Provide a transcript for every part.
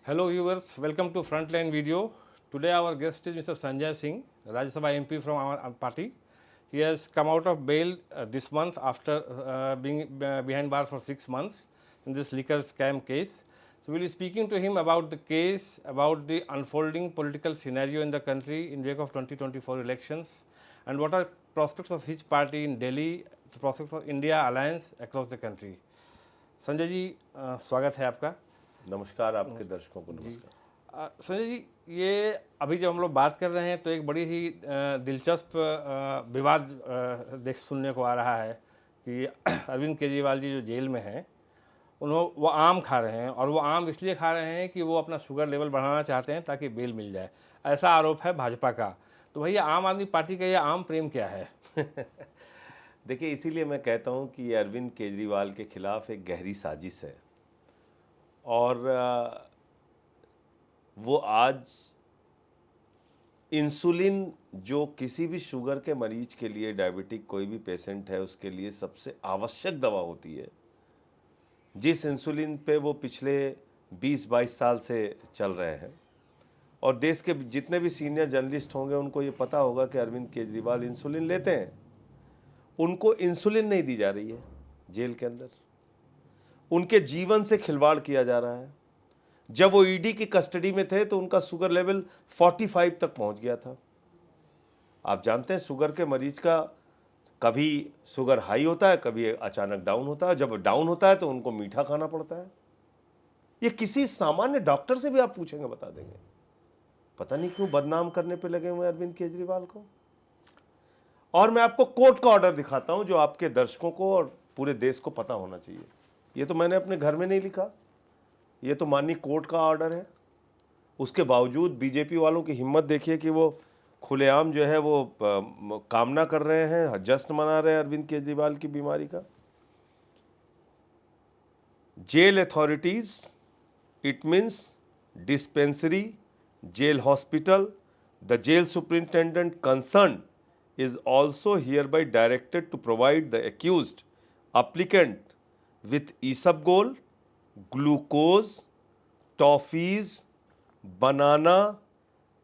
Hello viewers, welcome to Frontline Video. Today our guest is Mr. Sanjay Singh, Rajya Sabha MP from our party. He has come out of bail this month after being behind bar for 6 months in this liquor scam case. So we'll be speaking to him about the case, about the unfolding political scenario in the country in wake of 2024 elections, and what are prospects of his party in Delhi, the prospects of India alliance across the country. Sanjay ji स्वागत है आपका। नमस्कार आपके दर्शकों को नमस्कार। संजय जी, ये अभी जब हम लोग बात कर रहे हैं तो एक बड़ी ही दिलचस्प विवाद देख सुनने को आ रहा है कि अरविंद केजरीवाल जी जो जेल में हैं वो आम खा रहे हैं, और वो आम इसलिए खा रहे हैं कि वो अपना शुगर लेवल बढ़ाना चाहते हैं ताकि बेल मिल जाए। ऐसा आरोप है भाजपा का। तो भैया आम आदमी पार्टी का ये आम प्रेम क्या है? देखिए, इसीलिए मैं कहता हूं कि अरविंद केजरीवाल के खिलाफ एक गहरी साजिश है और वो आज इंसुलिन जो किसी भी शुगर के मरीज के लिए, डायबिटिक कोई भी पेशेंट है उसके लिए सबसे आवश्यक दवा होती है, जिस इंसुलिन पे वो पिछले 20-22 साल से चल रहे हैं, और देश के जितने भी सीनियर जर्नलिस्ट होंगे उनको ये पता होगा कि अरविंद केजरीवाल इंसुलिन लेते हैं। उनको इंसुलिन नहीं दी जा रही है जेल के अंदर, उनके जीवन से खिलवाड़ किया जा रहा है। जब वो ईडी की कस्टडी में थे तो उनका शुगर लेवल 45 तक पहुंच गया था। आप जानते हैं शुगर के मरीज का कभी शुगर हाई होता है, कभी अचानक डाउन होता है। जब डाउन होता है तो उनको मीठा खाना पड़ता है। ये किसी सामान्य डॉक्टर से भी आप पूछेंगे बता देंगे। पता नहीं क्यों बदनाम करने पे लगे हुए अरविंद केजरीवाल को। और मैं आपको कोर्ट का ऑर्डर दिखाता हूं जो आपके दर्शकों को और पूरे देश को पता होना चाहिए। ये तो मैंने अपने घर में नहीं लिखा, ये तो माननीय कोर्ट का ऑर्डर है। उसके बावजूद बीजेपी वालों की हिम्मत देखिए कि वो खुलेआम जो है वो कामना कर रहे हैं, जश्न मना रहे हैं अरविंद केजरीवाल की बीमारी का। Jail authorities, it means dispensary, jail hospital, the jail superintendent concern is also hereby directed to provide the accused applicant with isabgol, glucose, toffees, banana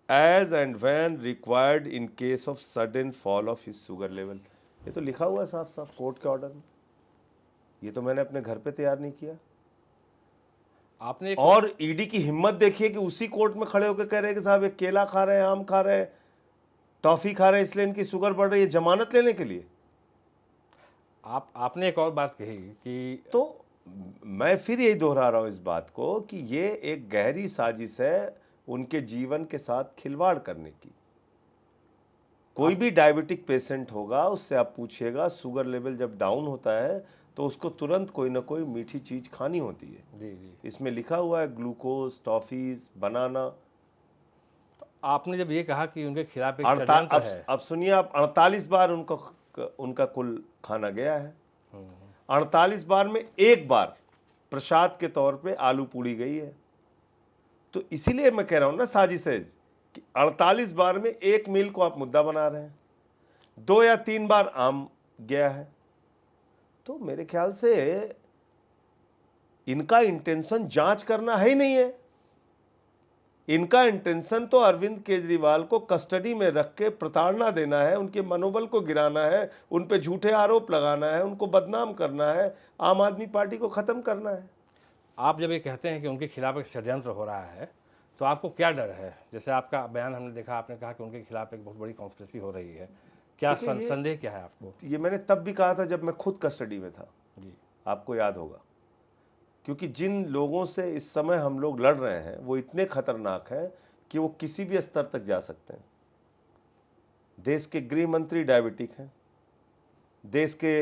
as and when required in case of sudden fall of his sugar level। ये तो लिखा हुआ है साफ साफ court के order में। ये तो मैंने अपने घर पे तैयार नहीं किया। आपने और ईडी की हिम्मत देखिए कि उसी कोर्ट में खड़े होकर कह रहे हैं कि साहब ये केला खा रहे हैं, आम खा रहे हैं, टॉफी खा रहे हैं, इसलिए इनकी शुगर बढ़ रही है, जमानत लेने के लिए। आपने एक और बात कही कि तो मैं फिर यही दोहरा रहा हूं इस बात को कि ये एक गहरी साजिश है उनके जीवन के साथ खिलवाड़ करने की। कोई भी डायबिटिक पेशेंट होगा उससे आप पूछिएगा, शुगर लेवल जब डाउन होता है तो उसको तुरंत कोई ना कोई मीठी चीज खानी होती है। जी जी, इसमें लिखा हुआ है ग्लूकोज, टॉफीज, बनाना। आपने जब ये कहा कि उनके खिलाफ एक षड्यंत्र है, अब सुनिए, आप 48 बार उनका कुल खाना गया है। 48 बार में एक बार प्रसाद के तौर पे आलू पूड़ी गई है। तो इसीलिए मैं कह रहा हूं ना साजिश है कि 48 बार में एक मील को आप मुद्दा बना रहे हैं। 2 या 3 बार आम गया है। तो मेरे ख्याल से इनका इंटेंशन जांच करना है ही नहीं है। इनका इंटेंशन तो अरविंद केजरीवाल को कस्टडी में रख के प्रताड़ना देना है, उनके मनोबल को गिराना है, उन पे झूठे आरोप लगाना है, उनको बदनाम करना है, आम आदमी पार्टी को खत्म करना है। आप जब ये कहते हैं कि उनके खिलाफ एक षड्यंत्र हो रहा है तो आपको क्या डर है? जैसे आपका बयान हमने देखा, आपने कहा कि उनके खिलाफ एक बहुत बड़ी कॉन्स्पिरेसी हो रही है। क्या संदेह क्या है आपको? ये मैंने तब भी कहा था जब मैं खुद कस्टडी में था। जी, आपको याद होगा, क्योंकि जिन लोगों से इस समय हम लोग लड़ रहे हैं वो इतने खतरनाक हैं कि वो किसी भी स्तर तक जा सकते हैं। देश के गृह मंत्री डायबिटिक हैं, देश के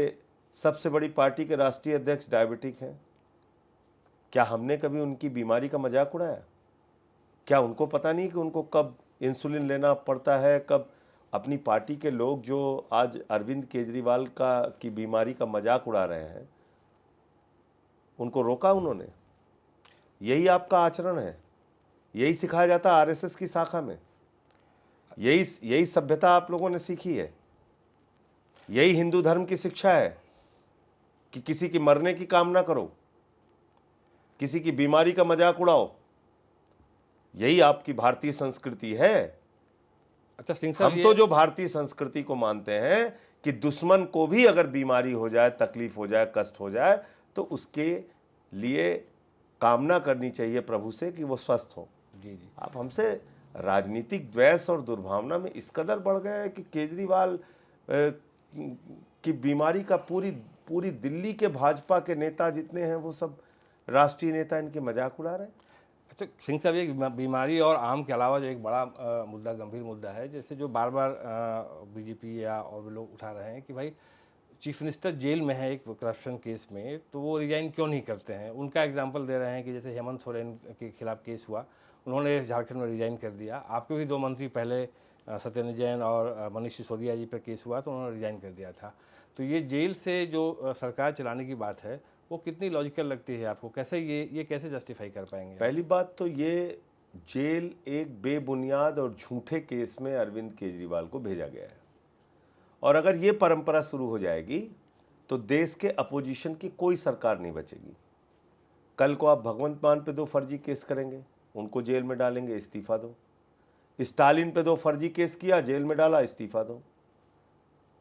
सबसे बड़ी पार्टी के राष्ट्रीय अध्यक्ष डायबिटिक हैं। क्या हमने कभी उनकी बीमारी का मजाक उड़ाया? क्या उनको पता नहीं कि उनको कब इंसुलिन लेना पड़ता है, कब? अपनी पार्टी के लोग जो आज अरविंद केजरीवाल की बीमारी का मजाक उड़ा रहे हैं, उनको रोका उन्होंने? यही आपका आचरण है, यही सिखाया जाता है आरएसएस की शाखा में। यही सभ्यता आप लोगों ने सीखी है। यही हिंदू धर्म की शिक्षा है कि किसी की मरने की कामना करो, किसी की बीमारी का मजाक उड़ाओ, यही आपकी भारतीय संस्कृति है। अच्छा सिंह साहब, हम तो जो भारतीय संस्कृति को मानते हैं कि दुश्मन को भी अगर बीमारी हो जाए, तकलीफ हो जाए, कष्ट हो जाए, तो उसके लिए कामना करनी चाहिए प्रभु से कि वो स्वस्थ हो। जी जी, आप हमसे राजनीतिक द्वेष और दुर्भावना में इस कदर बढ़ गए हैं कि केजरीवाल की बीमारी का पूरी दिल्ली के भाजपा के नेता जितने हैं वो सब राष्ट्रीय नेता इनके मजाक उड़ा रहे हैं। अच्छा सिंह साहब, ये बीमारी और आम के अलावा जो एक बड़ा मुद्दा, गंभीर मुद्दा है, जैसे जो बार बार बीजेपी या और भी लोग उठा रहे हैं कि भाई चीफ मिनिस्टर जेल में है एक करप्शन केस में, तो वो रिजाइन क्यों नहीं करते हैं। उनका एग्जांपल दे रहे हैं कि जैसे हेमंत सोरेन के खिलाफ केस हुआ, उन्होंने झारखंड में रिजाइन कर दिया। आपके भी दो मंत्री पहले सत्येंद्र जैन और मनीष सिसोदिया जी पर केस हुआ तो उन्होंने रिजाइन कर दिया था। तो ये जेल से जो सरकार चलाने की बात है वो कितनी लॉजिकल लगती है आपको? कैसे ये कैसे जस्टिफाई कर पाएंगे? पहली बात तो ये जेल एक बेबुनियाद और झूठे केस में अरविंद केजरीवाल को भेजा गया है, और अगर ये परंपरा शुरू हो जाएगी तो देश के अपोजिशन की कोई सरकार नहीं बचेगी। कल को आप भगवंत मान पे 2 फर्जी केस करेंगे, उनको जेल में डालेंगे, इस्तीफा दो। स्टालिन पे 2 फर्जी केस किया, जेल में डाला, इस्तीफा दो।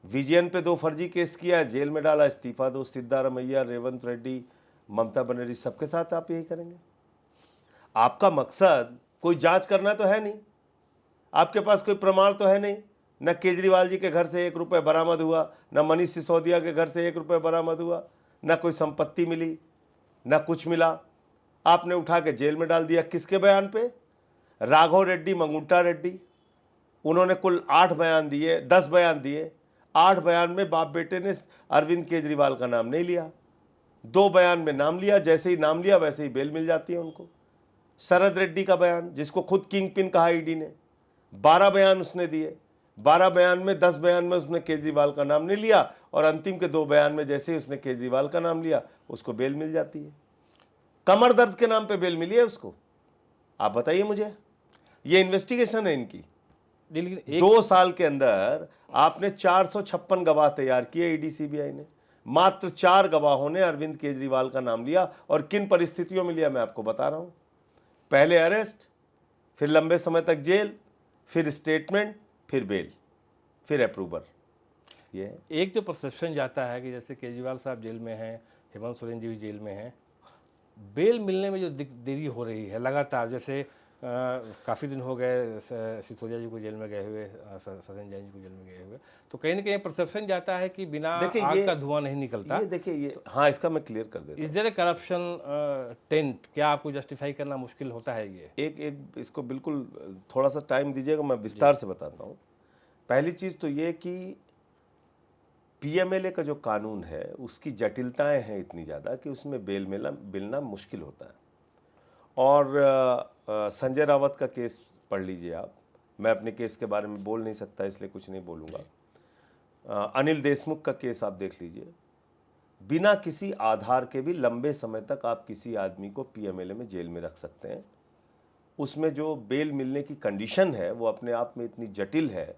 विजयन पे 2 फर्जी केस किया, जेल में डाला, इस्तीफा दो। सिद्धारमैया, रेवंत रेड्डी, ममता बनर्जी, सबके साथ आप यही करेंगे। आपका मकसद कोई जांच करना तो है नहीं, आपके पास कोई प्रमाण तो है नहीं। न केजरीवाल जी के घर से 1 रुपये बरामद हुआ, न मनीष सिसोदिया के घर से 1 रुपये बरामद हुआ, न कोई संपत्ति मिली, न कुछ मिला। आपने उठा के जेल में डाल दिया। किसके बयान पे? राघव रेड्डी, मंगुंटा रेड्डी, उन्होंने कुल 8 बयान दिए, 10 बयान दिए। 8 बयान में बाप बेटे ने अरविंद केजरीवाल का नाम नहीं लिया, 2 बयान में नाम लिया। जैसे ही नाम लिया वैसे ही बेल मिल जाती है उनको। शरद रेड्डी का बयान, जिसको खुद किंग पिन कहा ईडी ने, 12 बयान उसने दिए। 12 बयान में 10 बयान में उसने केजरीवाल का नाम नहीं लिया, और अंतिम के 2 बयान में जैसे ही उसने केजरीवाल का नाम लिया उसको बेल मिल जाती है। कमर दर्द के नाम पे बेल मिली है उसको। आप बताइए मुझे, ये इन्वेस्टिगेशन है इनकी। लेकिन 2 साल के अंदर आपने 456 गवाह तैयार किए ईडी सीबीआई ने। मात्र 4 गवाहों ने अरविंद केजरीवाल का नाम लिया, और किन परिस्थितियों में लिया मैं आपको बता रहा हूं। पहले अरेस्ट, फिर लंबे समय तक जेल, फिर स्टेटमेंट, फिर बेल, फिर अप्रूवर। ये एक जो परसेप्शन जाता है कि जैसे केजरीवाल साहब जेल में हैं, हेमंत सोरेन जी भी जेल में हैं, बेल मिलने में जो देरी हो रही है लगातार, जैसे काफ़ी दिन हो गए सिसोदिया जी को जेल में गए हुए, सत्येंद्र जैन जी को जेल में गए हुए, तो कहीं ना कहीं परसेप्शन जाता है कि बिना आग का धुआं नहीं निकलता। ये देखिए, ये हाँ, इसका मैं क्लियर कर देता हूं। Is there a corruption taint? क्या आपको जस्टिफाई करना मुश्किल होता है ये? एक इसको बिल्कुल थोड़ा सा टाइम दीजिएगा, मैं विस्तार से बताता हूँ। पहली चीज़ तो ये कि पीएमएलए का जो कानून है उसकी जटिलताएं हैं इतनी ज़्यादा कि उसमें बेल मिलना मुश्किल होता है। और संजय रावत का केस पढ़ लीजिए आप। मैं अपने केस के बारे में बोल नहीं सकता इसलिए कुछ नहीं बोलूँगा। अनिल देशमुख का केस आप देख लीजिए। बिना किसी आधार के भी लंबे समय तक आप किसी आदमी को पीएमएलए में जेल में रख सकते हैं। उसमें जो बेल मिलने की कंडीशन है वो अपने आप में इतनी जटिल है,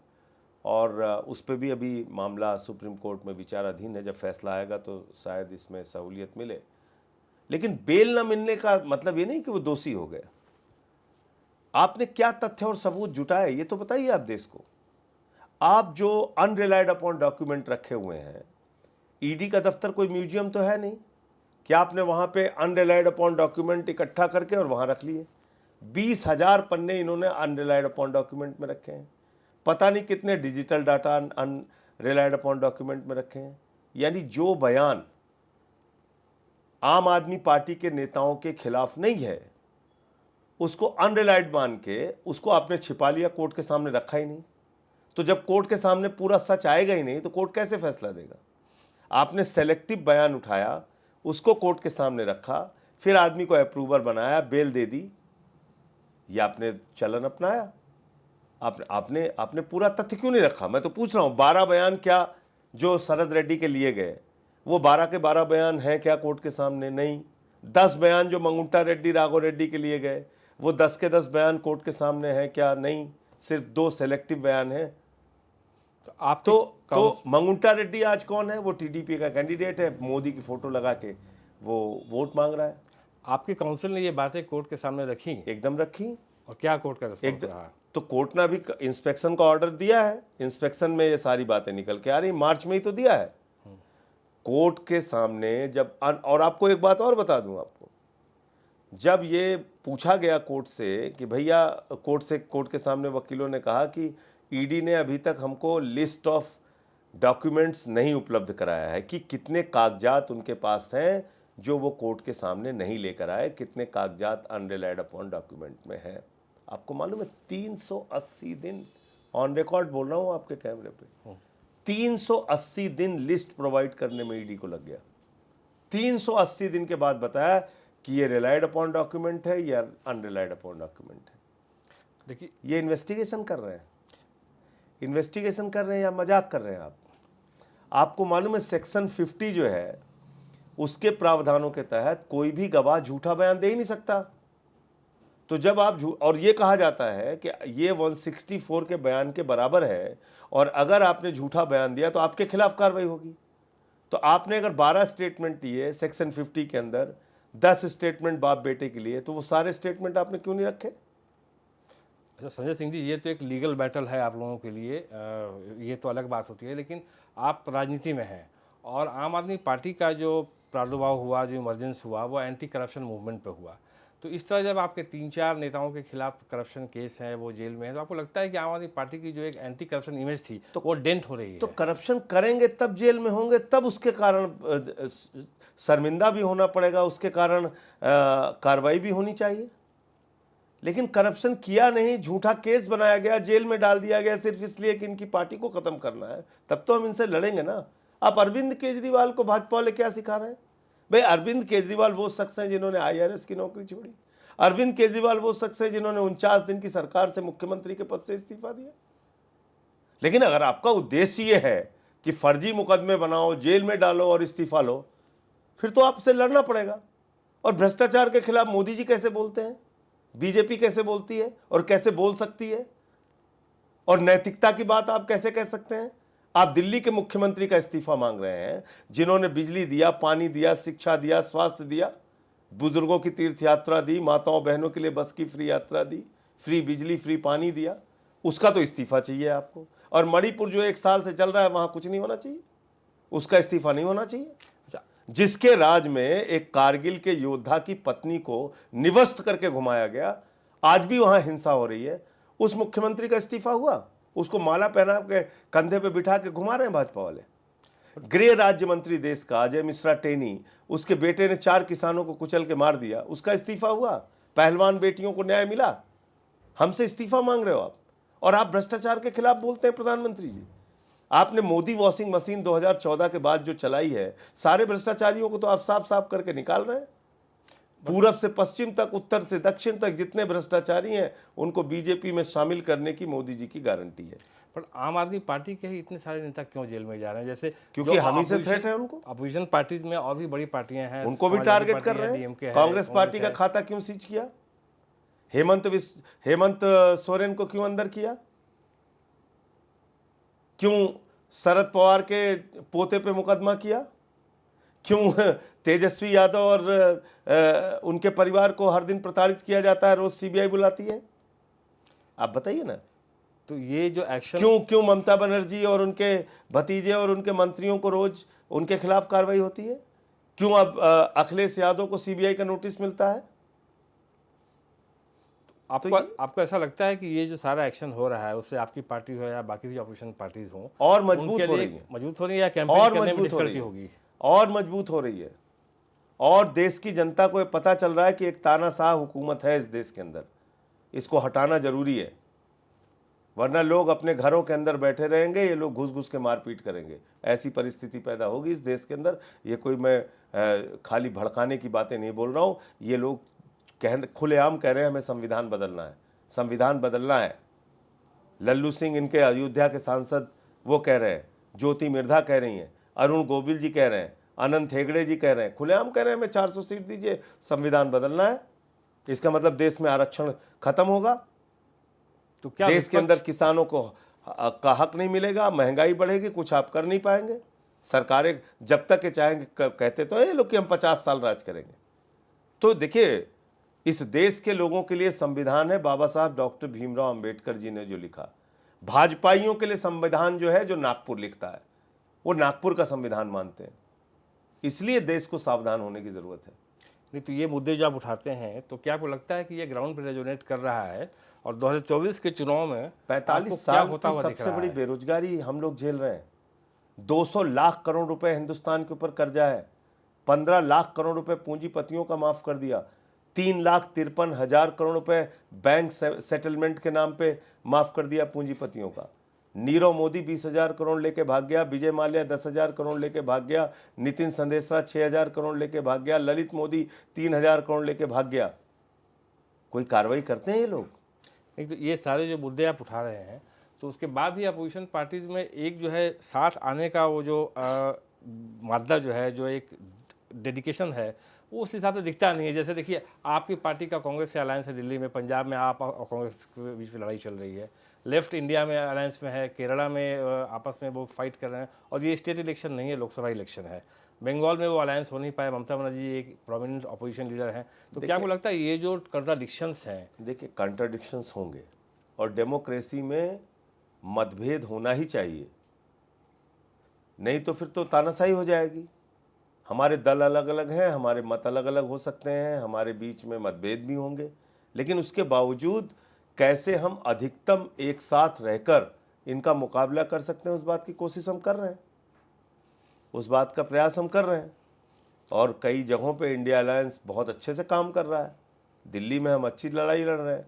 और उस पर भी अभी मामला सुप्रीम कोर्ट में विचाराधीन है। जब फैसला आएगा तो शायद इसमें सहूलियत मिले। लेकिन बेल न मिलने का मतलब ये नहीं कि वो दोषी हो गए। आपने क्या तथ्य और सबूत जुटाए ये तो बताइए आप देश को। आप जो अनरिलाइड अपॉन डॉक्यूमेंट रखे हुए हैं, ईडी का दफ्तर कोई म्यूजियम तो है नहीं। क्या आपने वहाँ पे अनरिलाइड अपॉन डॉक्यूमेंट इकट्ठा करके और वहाँ रख लिए? 20,000 पन्ने इन्होंने अनरिलाइड अपॉन डॉक्यूमेंट में रखे हैं। पता नहीं कितने डिजिटल डाटा अनरिलाइड अपॉन डॉक्यूमेंट में रखे हैं। यानी जो बयान आम आदमी पार्टी के नेताओं के खिलाफ नहीं है उसको अनरिलाइड मान के उसको आपने छिपा लिया, कोर्ट के सामने रखा ही नहीं। तो जब कोर्ट के सामने पूरा सच आएगा ही नहीं तो कोर्ट कैसे फैसला देगा? आपने सेलेक्टिव बयान उठाया, उसको कोर्ट के सामने रखा, फिर आदमी को अप्रूवर बनाया, बेल दे दी। ये आपने चलन अपनाया। आपने आपने पूरा तथ्य क्यों नहीं रखा? मैं तो पूछ रहा हूँ। 12 बयान क्या जो शरद रेड्डी के लिए गए वो 12 के 12 बयान हैं क्या कोर्ट के सामने? नहीं। 10 बयान जो मंगुंटा रेड्डी, राघव रेड्डी के लिए गए वो 10 के 10 बयान कोर्ट के सामने हैं क्या? नहीं। सिर्फ 2 सेलेक्टिव बयान हैं। तो आप तो मंगुंटा रेड्डी आज कौन है? वो टीडीपी का कैंडिडेट है। मोदी की फोटो लगा के वो वोट मांग रहा है। आपकी काउंसिल ने ये बातें कोर्ट के सामने रखी? एकदम रखी। और क्या कोर्ट का रिस्पॉन्स एक रहा? तो कोर्ट ने भी इंस्पेक्शन का ऑर्डर दिया है, इंस्पेक्शन में ये सारी बातें निकल के आ रही, मार्च में ही तो दिया है कोर्ट के सामने। जब और आपको एक बात और बता दूं आपको, जब ये पूछा गया कोर्ट से कि भैया, कोर्ट के सामने वकीलों ने कहा कि ईडी ने अभी तक हमको लिस्ट ऑफ डॉक्यूमेंट्स नहीं उपलब्ध कराया है कि कितने कागजात उनके पास हैं जो वो कोर्ट के सामने नहीं लेकर आए, कितने कागजात अनरिलाइड अपॉन डॉक्यूमेंट में हैं। आपको मालूम है 380 दिन, ऑन रिकॉर्ड बोल रहा हूँ आपके कैमरे पे, 380 दिन लिस्ट प्रोवाइड करने में ईडी को लग गया। 380 दिन के बाद बताया कि ये रिलाइड अपॉन डॉक्यूमेंट है या अनरिलाइड अपॉन डॉक्यूमेंट है। देखिए, ये इन्वेस्टिगेशन कर रहे हैं, इन्वेस्टिगेशन कर रहे हैं या मजाक कर रहे हैं आप? आपको मालूम है सेक्शन 50 जो है उसके प्रावधानों के तहत कोई भी गवाह झूठा बयान दे ही नहीं सकता। तो जब आप और ये कहा जाता है कि ये 164 के बयान के बराबर है और अगर आपने झूठा बयान दिया तो आपके खिलाफ कार्रवाई होगी। तो आपने अगर 12 स्टेटमेंट दिए सेक्शन 50 के अंदर, 10 स्टेटमेंट बाप बेटे के लिए, तो वो सारे स्टेटमेंट आपने क्यों नहीं रखे? अच्छा संजय सिंह जी, ये तो एक लीगल बैटल है आप लोगों के लिए, ये तो अलग बात होती है, लेकिन आप राजनीति में हैं और आम आदमी पार्टी का जो प्रादुर्भाव हुआ, जो इमरजेंस हुआ, वो एंटी करप्शन मूवमेंट पे हुआ। तो इस तरह जब आपके 3-4 नेताओं के खिलाफ करप्शन केस हैं, वो जेल में है, तो आपको लगता है कि आम आदमी पार्टी की जो एक एंटी करप्शन इमेज थी तो वो डेंट हो रही है? तो करप्शन करेंगे तब जेल में होंगे, तब उसके कारण शर्मिंदा भी होना पड़ेगा, उसके कारण कार्रवाई भी होनी चाहिए। लेकिन करप्शन किया नहीं, झूठा केस बनाया गया, जेल में डाल दिया गया सिर्फ इसलिए कि इनकी पार्टी को खत्म करना है, तब तो हम इनसे लड़ेंगे ना। आप अरविंद केजरीवाल को भाजपा वाले क्या सिखा रहे हैं? भाई अरविंद केजरीवाल वो शख्स हैं जिन्होंने IRS की नौकरी छोड़ी। अरविंद केजरीवाल वो शख्स हैं जिन्होंने 49 दिन की सरकार से मुख्यमंत्री के पद से इस्तीफा दिया। लेकिन अगर आपका उद्देश्य ये है कि फर्जी मुकदमे बनाओ, जेल में डालो और इस्तीफा लो, फिर तो आपसे लड़ना पड़ेगा। और भ्रष्टाचार के खिलाफ मोदी जी कैसे बोलते हैं, बीजेपी कैसे बोलती है और कैसे बोल सकती है? और नैतिकता की बात आप कैसे कह सकते हैं? आप दिल्ली के मुख्यमंत्री का इस्तीफा मांग रहे हैं, जिन्होंने बिजली दिया, पानी दिया, शिक्षा दिया, स्वास्थ्य दिया, बुजुर्गों की तीर्थ यात्रा दी, माताओं बहनों के लिए बस की फ्री यात्रा दी, फ्री बिजली, फ्री पानी दिया, उसका तो इस्तीफा चाहिए आपको। और मणिपुर जो 1 साल से चल रहा है, वहां कुछ नहीं होना चाहिए, उसका इस्तीफा नहीं होना चाहिए। जिसके राज में एक कारगिल के योद्धा की पत्नी को निवस्त करके घुमाया गया, आज भी वहां हिंसा हो रही है, उस मुख्यमंत्री का इस्तीफा हुआ? उसको माला पहना के कंधे पे बिठा के घुमा रहे हैं भाजपा वाले। गृह राज्य मंत्री देश का अजय मिश्रा टेनी, उसके बेटे ने 4 किसानों को कुचल के मार दिया, उसका इस्तीफा हुआ? पहलवान बेटियों को न्याय मिला? हमसे इस्तीफा मांग रहे हो आप, और आप भ्रष्टाचार के खिलाफ बोलते हैं। प्रधानमंत्री जी, आपने मोदी वॉशिंग मशीन 2014 के बाद जो चलाई है, सारे भ्रष्टाचारियों को तो आप साफ साफ करके निकाल रहे हैं। पूरब से पश्चिम तक, उत्तर से दक्षिण तक जितने भ्रष्टाचारी हैं उनको बीजेपी में शामिल करने की मोदी जी की गारंटी है। पर आम आदमी पार्टी के ही इतने सारे नेता क्यों जेल में जा रहे हैं? जैसे क्योंकि हम ही से थ्रेट है उनको। अपोजिशन पार्टीज में और भी बड़ी पार्टियां हैं, उनको भी टारगेट कर रहे हैं। कांग्रेस पार्टी का खाता क्यों सीज किया? हेमंत सोरेन को क्यों अंदर किया? क्यों शरद पवार के पोते पे मुकदमा किया? क्यों तेजस्वी यादव और उनके परिवार को हर दिन प्रताड़ित किया जाता है, रोज CBI बुलाती है? आप बताइए ना। तो ये जो एक्शन क्यों ममता बनर्जी और उनके भतीजे और उनके मंत्रियों को रोज उनके खिलाफ कार्रवाई होती है? क्यों अब अखिलेश यादव को CBI का नोटिस मिलता है? आपको ऐसा लगता है कि ये जो सारा एक्शन हो रहा है उससे आपकी पार्टी हो या बाकी भी अपोजिशन पार्टीज हो और मजबूत हो रही है, मजबूत हो रही है या कैंपेन करने में डिफिकल्टी होगी? और मजबूत हो रही है। और देश की जनता को पता चल रहा है कि एक तानाशाह हुकूमत है इस देश के अंदर, इसको हटाना जरूरी है, वरना लोग अपने घरों के अंदर बैठे रहेंगे, ये लोग घुस घुस के मारपीट करेंगे, ऐसी परिस्थिति पैदा होगी इस देश के अंदर। ये कोई मैं खाली भड़काने की बातें नहीं बोल रहा हूँ, ये लोग खुलेआम कह रहे हैं हमें संविधान बदलना है, संविधान बदलना है। लल्लू सिंह इनके अयोध्या के सांसद वो कह रहे हैं, ज्योति मिर्धा कह रही हैं, अरुण गोविल जी कह रहे हैं, अनंत हेगड़े जी कह रहे हैं, खुलेआम कह रहे हैं हमें 400 सीट दीजिए, संविधान बदलना है। इसका मतलब देश में आरक्षण खत्म होगा, तो क्या देश के अंदर किसानों को का हक नहीं मिलेगा, महंगाई बढ़ेगी, कुछ आप कर नहीं पाएंगे। सरकारें जब तक के चाहेंगे, कहते तो ये लोग कि हम 50 साल राज करेंगे। तो देखिए, इस देश के लोगों के लिए संविधान है बाबा साहब डॉक्टर भीमराव अंबेडकर जी ने जो लिखा। भाजपाइयों के लिए संविधान जो है, जो नागपुर लिखता है, वो नागपुर का संविधान मानते हैं। इसलिए देश को सावधान होने की जरूरत है। नहीं तो ये मुद्दे जो आप उठाते हैं, तो क्या आपको लगता है कि ये ग्राउंड पे रेजोनेट कर रहा है और 2024 के चुनाव में आपको 45 क्या साल होता की हुआ दिख सबसे रहा बड़ी है? बेरोजगारी हम लोग झेल रहे हैं। 200 लाख करोड़ रुपए हिंदुस्तान के ऊपर कर्जा है। 15 लाख करोड़ रुपए पूंजीपतियों का माफ कर दिया। 3,53,000 करोड़ रुपए बैंक सेटलमेंट के नाम पे माफ कर दिया पूंजीपतियों का। नीरव मोदी 20,000 करोड़ लेके भाग गया, विजय माल्या 10,000 करोड़ लेके भाग गया, नितिन संदेशरा 6,000 करोड़ लेके भाग गया, ललित मोदी 3,000 करोड़ लेके भाग गया। कोई कार्रवाई करते हैं ये लोग? नहीं तो ये सारे जो मुद्दे आप उठा रहे हैं, तो उसके बाद भी अपोजिशन पार्टीज में एक जो है साथ आने का वो जो मादा जो है, जो एक डेडिकेशन है, वो उस हिसाब से दिखता नहीं है। जैसे देखिए, आपकी पार्टी का कांग्रेस से अलायंस है दिल्ली में, पंजाब में आप और कांग्रेस के बीच में लड़ाई चल रही है, लेफ्ट इंडिया में अलायंस में है, केरला में आपस में वो फाइट कर रहे हैं, और ये स्टेट इलेक्शन नहीं है, लोकसभा इलेक्शन है। बंगाल में वो अलायंस हो नहीं पाया, ममता बनर्जी एक प्रोमिनेंट अपोजिशन लीडर हैं। तो क्या आपको लगता है ये जो कंट्राडिक्शंस हैं? देखिए, कंट्राडिक्शंस होंगे और डेमोक्रेसी में मतभेद होना ही चाहिए, नहीं तो फिर तो तानाशाही हो जाएगी। हमारे दल अलग अलग हैं, हमारे मत अलग अलग हो सकते हैं, हमारे बीच में मतभेद भी होंगे, लेकिन उसके बावजूद कैसे हम अधिकतम एक साथ रहकर इनका मुकाबला कर सकते हैं, उस बात की कोशिश हम कर रहे हैं, उस बात का प्रयास हम कर रहे हैं। और कई जगहों पे इंडिया अलायंस बहुत अच्छे से काम कर रहा है। दिल्ली में हम अच्छी लड़ाई लड़ रहे हैं,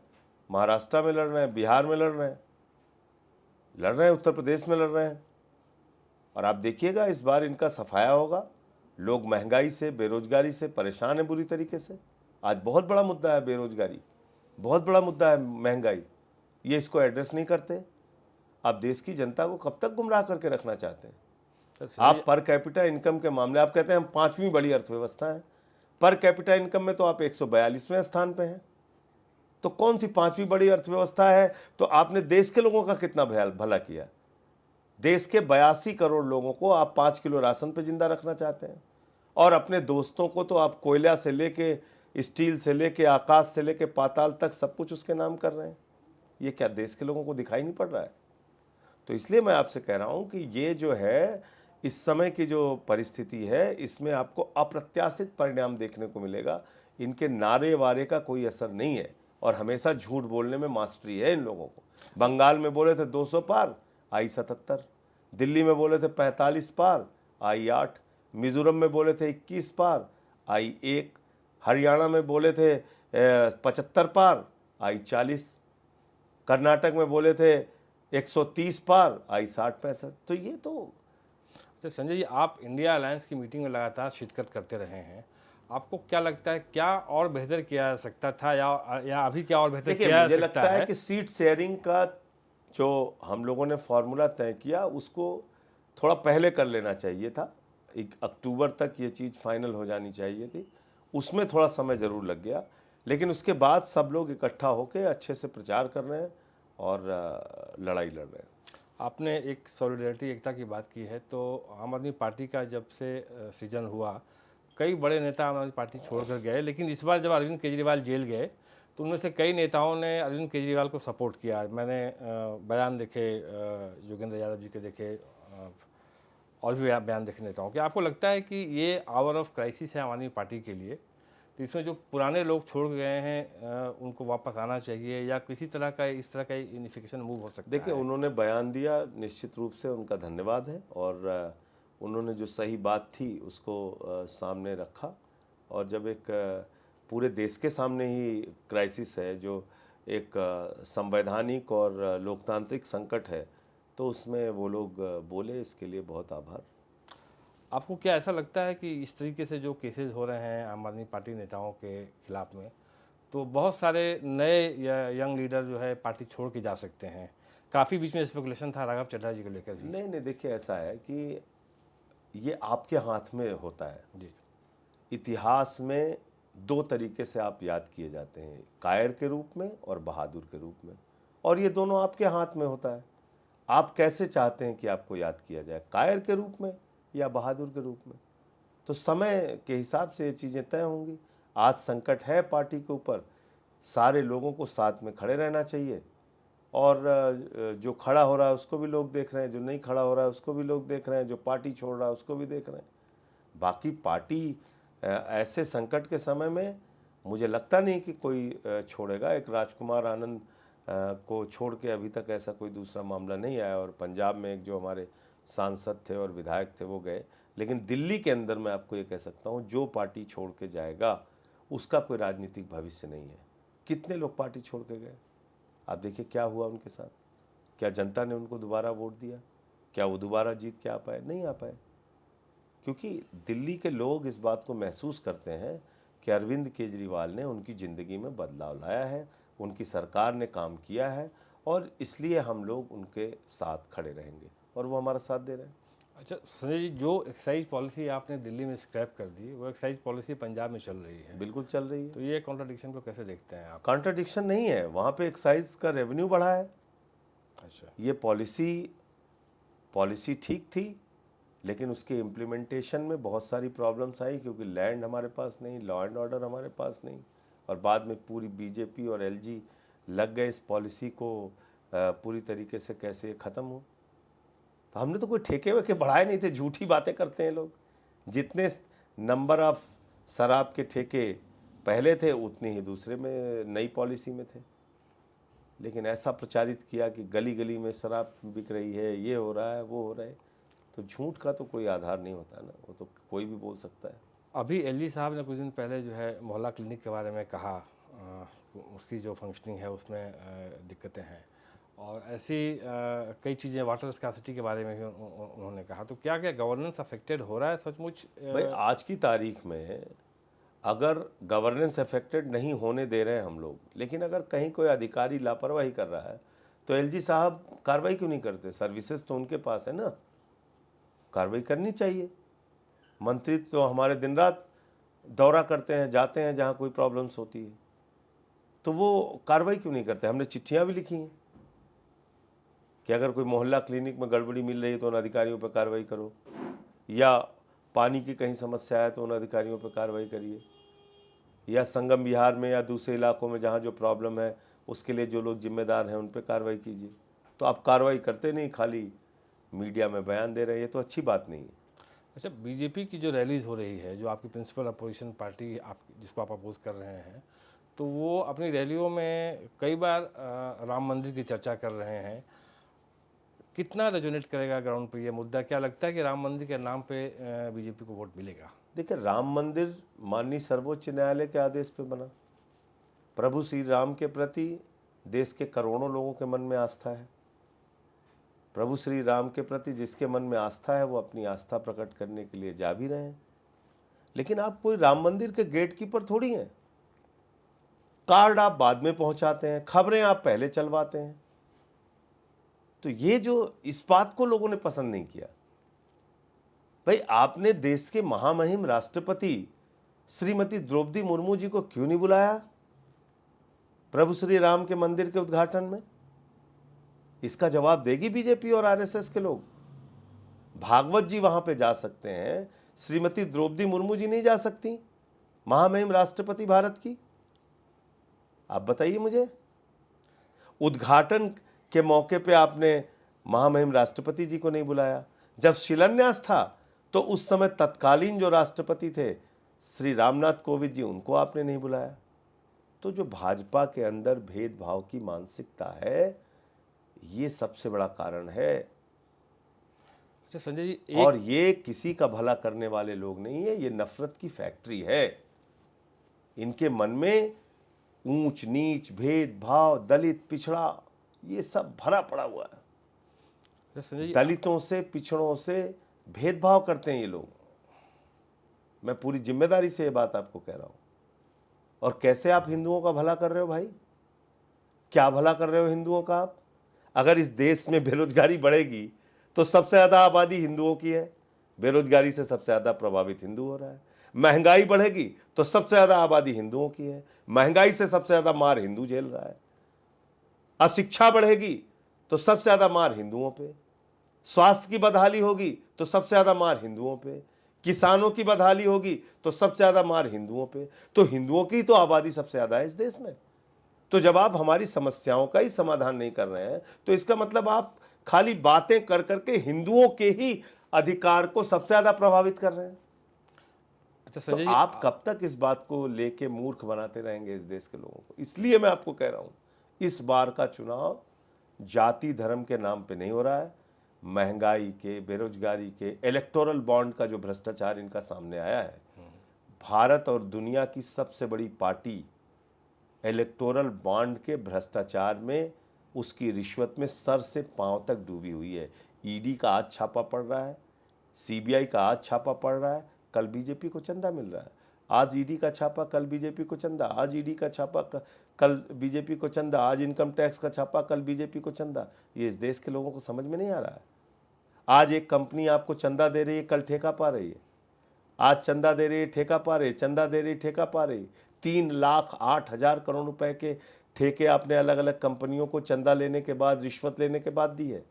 महाराष्ट्र में लड़ रहे हैं, बिहार में लड़ रहे हैं, उत्तर प्रदेश में लड़ रहे हैं। और आप देखिएगा इस बार इनका सफाया होगा। लोग महंगाई से, बेरोजगारी से परेशान हैं बुरी तरीके से। आज बहुत बड़ा मुद्दा है बेरोजगारी, बहुत बड़ा मुद्दा है महंगाई। ये इसको एड्रेस नहीं करते। आप देश की जनता को कब तक गुमराह करके रखना चाहते हैं? आप पर कैपिटा इनकम के मामले, आप कहते हैं हम 5वीं बड़ी अर्थव्यवस्था है, पर कैपिटा इनकम में तो आप 142वें स्थान पे हैं। तो कौन सी 5वीं बड़ी अर्थव्यवस्था है? तो आपने देश के लोगों का कितना भला किया? देश के 82 करोड़ लोगों को आप 5 किलो राशन पे जिंदा रखना चाहते हैं, और अपने दोस्तों को तो आप कोयला से लेके, स्टील से लेके, आकाश से लेके पाताल तक सब कुछ उसके नाम कर रहे हैं। ये क्या देश के लोगों को दिखाई नहीं पड़ रहा है? तो इसलिए मैं आपसे कह रहा हूं कि ये जो है, इस समय की जो परिस्थिति है, इसमें आपको अप्रत्याशित परिणाम देखने को मिलेगा। इनके नारे वारे का कोई असर नहीं है, और हमेशा झूठ बोलने में मास्टरी है इन लोगों को। बंगाल में बोले थे 200 पार, आई 77। दिल्ली में बोले थे 45 पार, आई 8। मिजोरम में बोले थे 21 पार, आई 1। हरियाणा में बोले थे 75 पार, आई 40। कर्नाटक में बोले थे 130 पार, आई 60-65। तो ये तो तो संजय जी, आप इंडिया अलायंस की मीटिंग में लगातार शिरकत करते रहे हैं, आपको क्या लगता है क्या और बेहतर किया जा सकता था, या अभी क्या और बेहतर देखिए, किया जा मुझे सकता लगता है है? कि सीट शेयरिंग का जो हम लोगों ने फॉर्मूला तय किया, उसको थोड़ा पहले कर लेना चाहिए था। 1 अक्टूबर तक ये चीज़ फाइनल हो जानी चाहिए थी। उसमें थोड़ा समय ज़रूर लग गया, लेकिन उसके बाद सब लोग इकट्ठा होकर अच्छे से प्रचार कर रहे हैं और लड़ाई लड़ रहे हैं। आपने एक सॉलिडेरिटी, एकता की बात की है, तो आम आदमी पार्टी का जब से सीजन हुआ, कई बड़े नेता आम आदमी पार्टी छोड़कर गए, लेकिन इस बार जब अरविंद केजरीवाल जेल गए, तो उनमें से कई नेताओं ने अरविंद केजरीवाल को सपोर्ट किया। मैंने बयान देखे, योगेंद्र यादव जी के देखे, और भी बयान देखे नेताओं के। आपको लगता है कि ये आवर ऑफ क्राइसिस है आम आदमी पार्टी के लिए, तो इसमें जो पुराने लोग छोड़ के गए हैं उनको वापस आना चाहिए, या किसी तरह का इस तरह का यूनिफिकेशन मूव हो सकता है? देखिए, उन्होंने बयान दिया, निश्चित रूप से उनका धन्यवाद है, और उन्होंने जो सही बात थी उसको सामने रखा। और जब एक पूरे देश के सामने ही क्राइसिस है, जो एक संवैधानिक और लोकतांत्रिक संकट है, तो उसमें वो लोग बोले, इसके लिए बहुत आभार। आपको क्या ऐसा लगता है कि इस तरीके से जो केसेस हो रहे हैं आम आदमी पार्टी नेताओं के खिलाफ में, तो बहुत सारे नए यंग लीडर जो है पार्टी छोड़ के जा सकते हैं? काफ़ी बीच में स्पेकुलेशन था राघव चड्ढा जी को लेकर भी। नहीं, देखिए, ऐसा है कि ये आपके हाथ में होता है। जी। इतिहास में 2 तरीके से आप याद किए जाते हैं, कायर के रूप में और बहादुर के रूप में, और ये दोनों आपके हाथ में होता है। आप कैसे चाहते हैं कि आपको याद किया जाए, कायर के रूप में या बहादुर के रूप में? तो समय के हिसाब से ये चीज़ें तय होंगी। आज संकट है पार्टी के ऊपर, सारे लोगों को साथ में खड़े रहना चाहिए। और जो खड़ा हो रहा है उसको भी लोग देख रहे हैं, जो नहीं खड़ा हो रहा है उसको भी लोग देख रहे हैं, जो पार्टी छोड़ रहा है उसको भी देख रहे हैं। बाकी पार्टी ऐसे संकट के समय में मुझे लगता नहीं कि कोई छोड़ेगा। एक राजकुमार आनंद को छोड़ के अभी तक ऐसा कोई दूसरा मामला नहीं आया। और पंजाब में एक जो हमारे सांसद थे और विधायक थे वो गए, लेकिन दिल्ली के अंदर मैं आपको ये कह सकता हूँ, जो पार्टी छोड़ के जाएगा उसका कोई राजनीतिक भविष्य नहीं है। कितने लोग पार्टी छोड़ के गए, आप देखिए क्या हुआ उनके साथ। क्या जनता ने उनको दोबारा वोट दिया? क्या वो दोबारा जीत के आ पाए? नहीं आ पाए। क्योंकि दिल्ली के लोग इस बात को महसूस करते हैं कि अरविंद केजरीवाल ने उनकी ज़िंदगी में बदलाव लाया है, उनकी सरकार ने काम किया है, और इसलिए हम लोग उनके साथ खड़े रहेंगे, और वो हमारा साथ दे रहे हैं। अच्छा संजय जी, जो एक्साइज पॉलिसी आपने दिल्ली में स्क्रैप कर दी, वो एक्साइज पॉलिसी पंजाब में चल रही है, बिल्कुल चल रही है। तो ये कॉन्ट्रडिक्शन को कैसे देखते हैं आप? कॉन्ट्रडिक्शन नहीं है, वहाँ पे एक्साइज का रेवेन्यू बढ़ा है। अच्छा, ये पॉलिसी ठीक थी, लेकिन उसके इम्प्लीमेंटेशन में बहुत सारी प्रॉब्लम्स आई, क्योंकि लैंड हमारे पास नहीं, लॉ एंड ऑर्डर हमारे पास नहीं, और बाद में पूरी बीजेपी और एलजी लग गए इस पॉलिसी को पूरी तरीके से कैसे ख़त्म हो। तो हमने तो कोई ठेके वेके बढ़ाए नहीं थे, झूठी बातें करते हैं लोग। जितने नंबर ऑफ शराब के ठेके पहले थे उतने ही दूसरे में नई पॉलिसी में थे। लेकिन ऐसा प्रचारित किया कि गली गली में शराब बिक रही है, ये हो रहा है, वो हो रहा है, तो झूठ का तो कोई आधार नहीं होता ना, वो तो कोई भी बोल सकता है। अभी एलजी साहब ने कुछ दिन पहले जो है मोहल्ला क्लिनिक के बारे में कहा, उसकी जो फंक्शनिंग है उसमें दिक्कतें हैं, और ऐसी कई चीज़ें, वाटर स्कार्सिटी के बारे में भी उन्होंने कहा। तो क्या क्या गवर्नेंस अफेक्टेड हो रहा है सचमुच? भाई आज की तारीख में अगर गवर्नेंस अफेक्टेड नहीं होने दे रहे हैं हम लोग, लेकिन अगर कहीं कोई अधिकारी लापरवाही कर रहा है तो एलजी साहब कार्रवाई क्यों नहीं करते? सर्विसेज तो उनके पास है ना, कार्रवाई करनी चाहिए। मंत्री तो हमारे दिन रात दौरा करते हैं, जाते हैं जहाँ कोई प्रॉब्लम्स होती है, तो वो कार्रवाई क्यों नहीं करते? हमने चिट्ठियाँ भी लिखी हैं कि अगर कोई मोहल्ला क्लिनिक में गड़बड़ी मिल रही है तो उन अधिकारियों पर कार्रवाई करो, या पानी की कहीं समस्या है तो उन अधिकारियों पर कार्रवाई करिए, या संगम विहार में या दूसरे इलाकों में जहाँ जो प्रॉब्लम है उसके लिए जो लोग जिम्मेदार हैं उन पर कार्रवाई कीजिए। तो आप कार्रवाई करते नहीं, खाली मीडिया में बयान दे रहे हैं, ये तो अच्छी बात नहीं है। अच्छा, बीजेपी की जो रैलीज हो रही है, जो आपकी प्रिंसिपल अपोजिशन पार्टी आप जिसको आप अपोज कर रहे हैं, तो वो अपनी रैलियों में कई बार राम मंदिर की चर्चा कर रहे हैं। कितना रेजोनेट करेगा ग्राउंड पे ये मुद्दा? क्या लगता है कि राम मंदिर के नाम पे बीजेपी को वोट मिलेगा? देखिए, राम मंदिर माननीय सर्वोच्च न्यायालय के आदेश पे बना। प्रभु श्री राम के प्रति देश के करोड़ों लोगों के मन में आस्था है। प्रभु श्री राम के प्रति जिसके मन में आस्था है वो अपनी आस्था प्रकट करने के लिए जा भी रहे हैं। लेकिन आप कोई राम मंदिर के गेट कीपर थोड़ी हैं। कार्ड आप बाद में पहुंचाते हैं, खबरें आप पहले चलवाते हैं। तो ये जो इस बात को लोगों ने पसंद नहीं किया। भाई, आपने देश के महामहिम राष्ट्रपति श्रीमती द्रौपदी मुर्मू जी को क्यों नहीं बुलाया प्रभु श्री राम के मंदिर के उद्घाटन में? इसका जवाब देगी बीजेपी और आरएसएस के लोग। भागवत जी वहां पे जा सकते हैं, श्रीमती द्रौपदी मुर्मू जी नहीं जा सकती, महामहिम राष्ट्रपति भारत की? आप बताइए मुझे। उद्घाटन के मौके पे आपने महामहिम राष्ट्रपति जी को नहीं बुलाया। जब शिलान्यास था तो उस समय तत्कालीन जो राष्ट्रपति थे श्री रामनाथ कोविंद जी, उनको आपने नहीं बुलाया। तो जो भाजपा के अंदर भेदभाव की मानसिकता है, ये सबसे बड़ा कारण है। अच्छा संजय जी, और ये किसी का भला करने वाले लोग नहीं है, ये नफरत की फैक्ट्री है। इनके मन में ऊंच नीच, भेदभाव, दलित, पिछड़ा, ये सब भरा पड़ा हुआ है। संजय जी, दलितों से, पिछड़ों से भेदभाव करते हैं ये लोग। मैं पूरी जिम्मेदारी से ये बात आपको कह रहा हूं। और कैसे आप हिंदुओं का भला कर रहे हो भाई? क्या भला कर रहे हो हिंदुओं का आप? अगर इस देश में बेरोजगारी बढ़ेगी तो सबसे ज्यादा आबादी हिंदुओं की है, बेरोजगारी से सबसे ज्यादा प्रभावित हिंदू हो रहा है। महंगाई बढ़ेगी तो सबसे ज्यादा आबादी हिंदुओं की है, महंगाई से सबसे ज्यादा मार हिंदू झेल रहा है। अशिक्षा बढ़ेगी तो सबसे ज्यादा मार हिंदुओं पे। स्वास्थ्य की बदहाली होगी तो सबसे ज्यादा मार हिंदुओं पे। किसानों की बदहाली होगी तो सबसे ज्यादा मार हिंदुओं पे। तो हिंदुओं की तो आबादी सबसे ज्यादा है इस देश में। तो जब आप हमारी समस्याओं का ही समाधान नहीं कर रहे हैं तो इसका मतलब आप खाली बातें कर करके हिंदुओं के ही अधिकार को सबसे ज्यादा प्रभावित कर रहे हैं। अच्छा तो संजय जी, आप कब तक इस बात को लेके मूर्ख बनाते रहेंगे इस देश के लोगों को? इसलिए मैं आपको कह रहा हूं, इस बार का चुनाव जाति धर्म के नाम पे नहीं हो रहा है। महंगाई के, बेरोजगारी के, इलेक्टोरल बॉन्ड का जो भ्रष्टाचार इनका सामने आया है, भारत और दुनिया की सबसे बड़ी पार्टी इलेक्टोरल बॉन्ड के भ्रष्टाचार में, उसकी रिश्वत में सर से पांव तक डूबी हुई है। ईडी का आज छापा पड़ रहा है, सीबीआई का आज छापा पड़ रहा है, कल बीजेपी को चंदा मिल रहा है। आज ईडी का छापा, कल बीजेपी को चंदा, आज ईडी का छापा, कल बीजेपी को चंदा, आज इनकम टैक्स का छापा, कल बीजेपी को चंदा। ये इस देश के लोगों को समझ में नहीं आ रहा है। आज एक कंपनी आपको चंदा दे रही है, कल ठेका पा रही है। आज चंदा दे रही है, ठेका पा रही, चंदा दे रही, ठेका पा रही। 3,08,000 करोड़ रुपए के ठेके आपने अलग अलग कंपनियों को चंदा लेने के बाद, रिश्वत लेने के बाद दी है।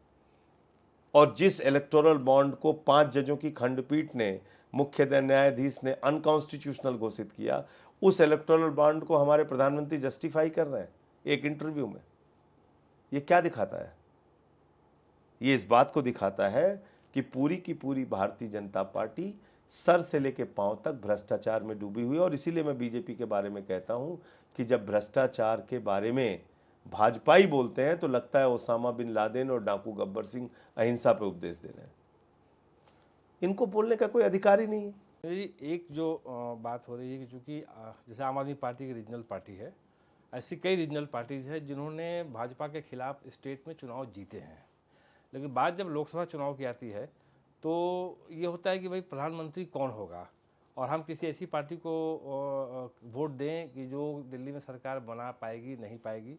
और जिस इलेक्टोरल बॉन्ड को 5 जजों की खंडपीठ ने, मुख्य न्यायाधीश ने अनकॉन्स्टिट्यूशनल घोषित किया, उस इलेक्टोरल बॉन्ड को हमारे प्रधानमंत्री जस्टिफाई कर रहे हैं एक इंटरव्यू में। ये क्या दिखाता है? ये इस बात को दिखाता है कि पूरी की पूरी भारतीय जनता पार्टी सर से लेकर पांव तक भ्रष्टाचार में डूबी हुई है। और इसीलिए मैं बीजेपी के बारे में कहता हूं कि जब भ्रष्टाचार के बारे में भाजपाई बोलते हैं तो लगता है ओसामा बिन लादेन और डाकू गब्बर सिंह अहिंसा पे उपदेश दे रहे हैं। इनको बोलने का कोई अधिकार ही नहीं है। जी, एक जो बात हो रही है कि चूँकि जैसे आम आदमी पार्टी की रीजनल पार्टी है, ऐसी कई रीजनल पार्टीज हैं जिन्होंने भाजपा के खिलाफ स्टेट में चुनाव जीते हैं, लेकिन बात जब लोकसभा चुनाव की आती है तो ये होता है कि भाई प्रधानमंत्री कौन होगा, और हम किसी ऐसी पार्टी को वोट दें कि जो दिल्ली में सरकार बना पाएगी नहीं पाएगी।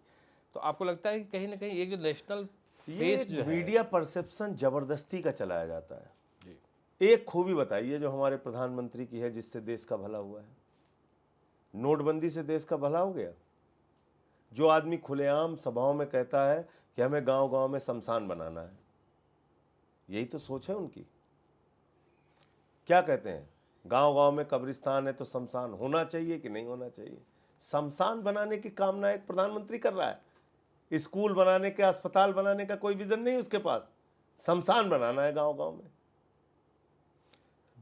तो आपको लगता है कि कहीं ना कहीं एक जो नेशनल ये फेस जो है, मीडिया परसेप्शन जबरदस्ती का चलाया जाता है। जी एक खूबी बताइए जो हमारे प्रधानमंत्री की है जिससे देश का भला हुआ है। नोटबंदी से देश का भला हो गया। जो आदमी खुलेआम सभाओं में कहता है कि हमें गांव गांव में शमशान बनाना है, यही तो सोच है उनकी। क्या कहते हैं, गांव गांव में कब्रिस्तान है तो शमशान होना चाहिए कि नहीं होना चाहिए? शमशान बनाने की कामना एक प्रधानमंत्री कर रहा है। स्कूल बनाने के, अस्पताल बनाने का कोई विजन नहीं उसके पास, शमशान बनाना है गांव गांव में।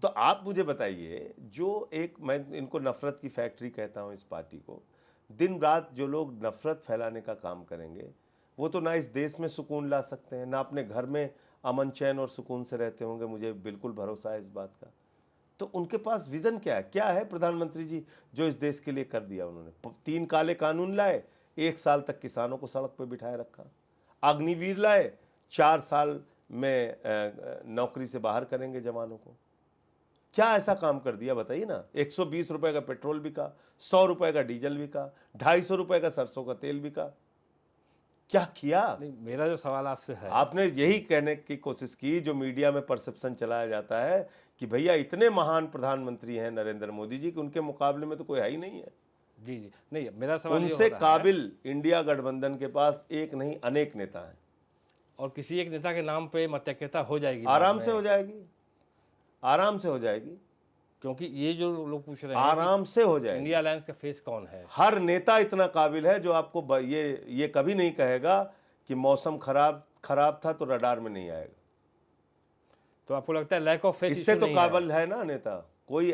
तो आप मुझे बताइए, जो एक, मैं इनको नफरत की फैक्ट्री कहता हूं इस पार्टी को, दिन रात जो लोग नफरत फैलाने का काम करेंगे वो तो ना इस देश में सुकून ला सकते हैं, ना अपने घर में अमन चैन और सुकून से रहते होंगे, मुझे बिल्कुल भरोसा है इस बात का। तो उनके पास विजन क्या है? क्या है प्रधानमंत्री जी जो इस देश के लिए कर दिया उन्होंने? 3 काले कानून लाए, 1 साल तक किसानों को सड़क पर बिठाए रखा। अग्निवीर लाए, 4 साल में नौकरी से बाहर करेंगे जवानों को। क्या ऐसा काम कर दिया बताइए ना? 120 रुपए का पेट्रोल बिका, 100 रुपए का डीजल बिका, 250 रुपए का सरसों का तेल बिका। क्या किया? नहीं, मेरा जो सवाल आपसे है, आपने यही कहने की कोशिश की, जो मीडिया में परसेप्शन चलाया जाता है कि भैया इतने महान प्रधानमंत्री हैं नरेंद्र मोदी जी कि उनके मुकाबले में तो कोई है ही नहीं है। जी जी, नहीं मेरा सवाल ये उनसे हो रहा है, काबिल इंडिया गठबंधन के पास एक नहीं अनेक नेता हैं। और किसी एक नेता के नाम पे मतैक्यता हो जाएगी बाद आराम में, से हो जाएगी, आराम से हो जाएगी, क्योंकि ये जो लोग पूछ रहे हैं आराम से हो कि जाएगी। इंडिया अलायंस का फेस कौन है। हर नेता इतना काबिल है जो आपको ये कभी नहीं कहेगा कि मौसम खराब था तो रडार में नहीं आएगा। तो आपको लगता है लैक ऑफ फेथ इससे तो काबिल है ना नेता कोई?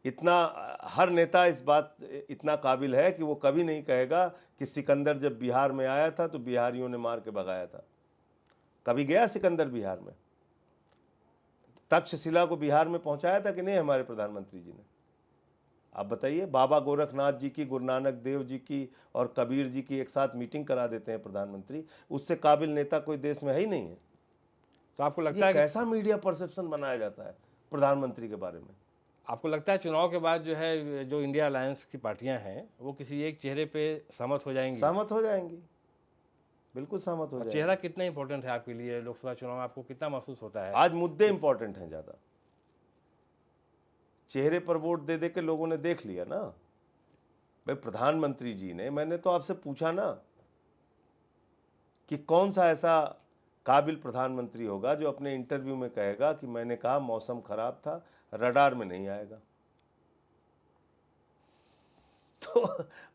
इतना, हर नेता इस बात इतना काबिल है कि वो कभी नहीं कहेगा कि सिकंदर जब बिहार में आया था तो बिहारियों ने मार के भगाया था। कभी गया सिकंदर बिहार में? तक्षशिला को बिहार में पहुंचाया था कि नहीं हमारे प्रधानमंत्री जी ने? आप बताइए। बाबा गोरखनाथ जी की, गुरु नानक देव जी की और कबीर जी की एक साथ मीटिंग करा देते हैं प्रधानमंत्री। उससे काबिल नेता कोई देश में है ही नहीं है। तो आपको लगता ये है कि कैसा मीडिया परसेप्शन बनाया जाता है प्रधानमंत्री के बारे में? आपको लगता है चुनाव के बाद जो है, जो इंडिया अलायंस की पार्टियां हैं वो किसी एक चेहरे पे सहमत हो जाएंगी? सहमत हो जाएंगी, बिल्कुल सहमत हो और जाएंगी। चेहरा कितना इंपॉर्टेंट है आपके लिए लोकसभा चुनाव में, आपको कितना महसूस होता है? आज मुद्दे इंपॉर्टेंट हैं ज्यादा। चेहरे पर वोट दे दे के लोगों ने देख लिया ना। भाई प्रधानमंत्री जी ने, मैंने तो आपसे पूछा ना कि कौन सा ऐसा काबिल प्रधानमंत्री होगा जो अपने इंटरव्यू में कहेगा कि मैंने कहा मौसम खराब था, रडार में नहीं आएगा। तो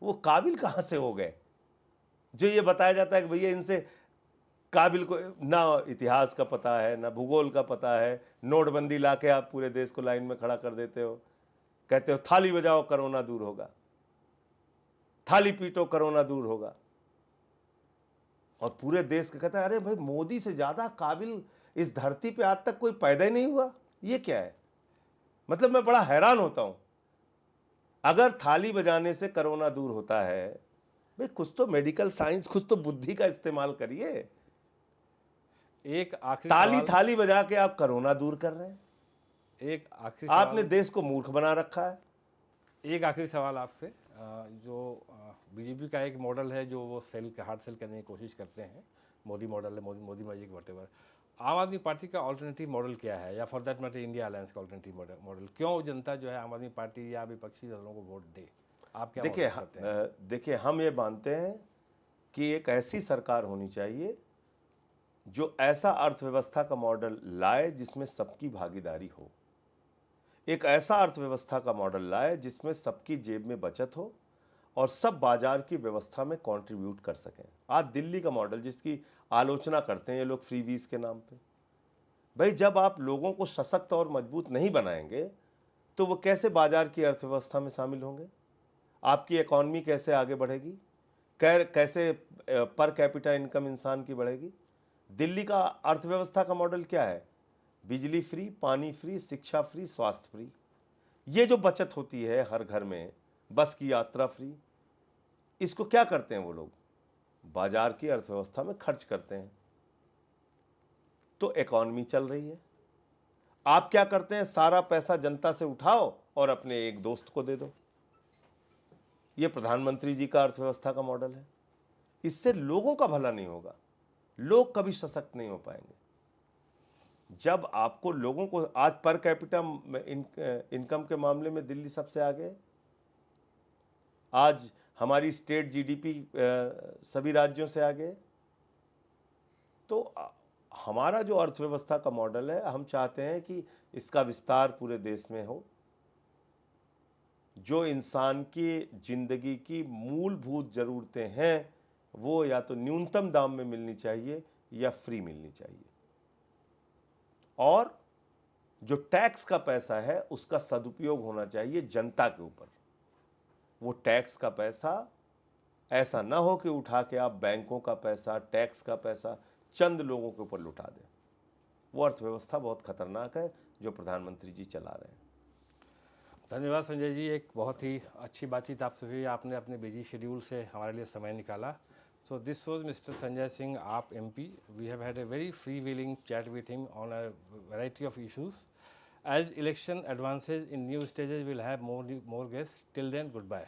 वो काबिल कहां से हो गए? जो ये बताया जाता है कि भैया इनसे काबिल को ना इतिहास का पता है, ना भूगोल का पता है, नोटबंदी लाके आप पूरे देश को लाइन में खड़ा कर देते हो, कहते हो थाली बजाओ कोरोना दूर होगा, थाली पीटो कोरोना दूर होगा, और पूरे देश का कहता है अरे भाई मोदी से ज्यादा काबिल इस धरती पे आज तक कोई पैदा ही नहीं हुआ। ये क्या है? मतलब मैं बड़ा हैरान होता हूं। अगर थाली बजाने से कोरोना दूर होता है, भाई कुछ तो मेडिकल साइंस, कुछ तो बुद्धि का इस्तेमाल करिए। एक आखिरी ताली सवाल, थाली बजा के आप कोरोना दूर कर रहे हैं। एक आखिरी आपने सवाल, देश को मूर्ख बना रखा है। एक आखिरी सवाल आपसे, जो बीजेपी का एक मॉडल है जो वो सेल हार्ड सेल करने की कोशिश करते हैं, मोदी मॉडल है, मोदी मोदी मैजिक वटेवर। आम आदमी पार्टी का ऑल्टरनेटिव मॉडल क्या है, या for that matter India alliance का ऑल्टरनेटिव मॉडल? क्यों जनता जो है आम आदमी पार्टी या विपक्षी दलों को वोट दे? आप क्या देखिए महसूस करते हैं? देखिए हम ये मानते हैं कि एक ऐसी सरकार होनी चाहिए जो ऐसा अर्थव्यवस्था का मॉडल लाए जिसमें सबकी भागीदारी हो, एक ऐसा अर्थव्यवस्था का मॉडल लाए जिसमें सबकी जेब में बचत हो और सब बाजार की व्यवस्था में कंट्रीब्यूट कर सकें। आज दिल्ली का मॉडल जिसकी आलोचना करते हैं ये लोग फ्रीबीज के नाम पे, भाई जब आप लोगों को सशक्त और मजबूत नहीं बनाएंगे तो वो कैसे बाजार की अर्थव्यवस्था में शामिल होंगे? आपकी इकॉनमी कैसे आगे बढ़ेगी? कैसे पर कैपिटा इनकम इंसान की बढ़ेगी? दिल्ली का अर्थव्यवस्था का मॉडल क्या है? बिजली फ्री, पानी फ्री, शिक्षा फ्री, स्वास्थ्य फ्री। ये जो बचत होती है हर घर में, बस की यात्रा फ्री, इसको क्या करते हैं वो लोग? बाजार की अर्थव्यवस्था में खर्च करते हैं, तो इकॉनमी चल रही है। आप क्या करते हैं? सारा पैसा जनता से उठाओ और अपने एक दोस्त को दे दो। ये प्रधानमंत्री जी का अर्थव्यवस्था का मॉडल है। इससे लोगों का भला नहीं होगा, लोग कभी सशक्त नहीं हो पाएंगे। जब आपको लोगों को, आज पर कैपिटा इनकम के मामले में दिल्ली सबसे आगे है। आज हमारी स्टेट जीडीपी सभी राज्यों से आगे है। तो हमारा जो अर्थव्यवस्था का मॉडल है, हम चाहते हैं कि इसका विस्तार पूरे देश में हो। जो इंसान की जिंदगी की मूलभूत ज़रूरतें हैं वो या तो न्यूनतम दाम में मिलनी चाहिए या फ्री मिलनी चाहिए, और जो टैक्स का पैसा है उसका सदुपयोग होना चाहिए जनता के ऊपर। वो टैक्स का पैसा ऐसा ना हो कि उठा के आप बैंकों का पैसा, टैक्स का पैसा चंद लोगों के ऊपर लुटा दें। वो अर्थव्यवस्था बहुत खतरनाक है जो प्रधानमंत्री जी चला रहे हैं। धन्यवाद संजय जी, एक बहुत ही अच्छी बातचीत आपसे हुई, आपने अपने बिजी शेड्यूल से हमारे लिए समय निकाला। So this was mister Sanjay Singh, AAP MP. We have had a very free willing chat with him on a variety of issues. As election advances in new stages, we'll have more guests. Till then, goodbye.